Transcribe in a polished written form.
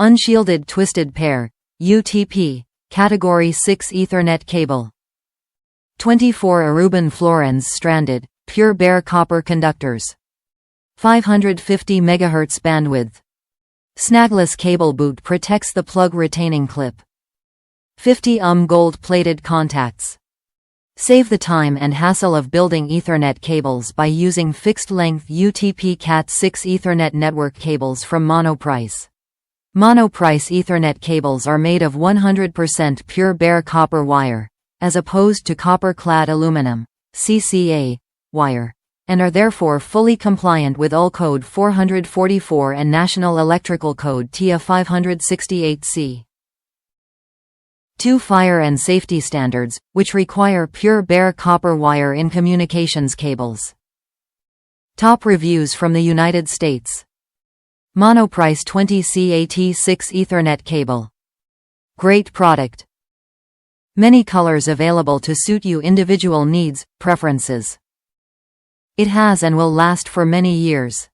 Unshielded twisted pair, UTP, Category 6 Ethernet cable. 24 Aruban Florens stranded, pure bare copper conductors. 550 MHz bandwidth. Snagless cable boot protects the plug retaining clip. 50 gold-plated contacts. Save the time and hassle of building Ethernet cables by using fixed-length UTP Cat6 Ethernet network cables from Monoprice. Monoprice Ethernet cables are made of 100% pure bare copper wire, as opposed to copper-clad aluminum (CCA) wire, and are therefore fully compliant with UL Code 444 and National Electrical Code TIA 568C. 2 Fire and safety standards, which require pure bare copper wire in communications cables. Top reviews from the United States. Monoprice 20 CAT6 Ethernet cable. Great product. Many colors available to suit your individual needs, preferences. It has and will last for many years.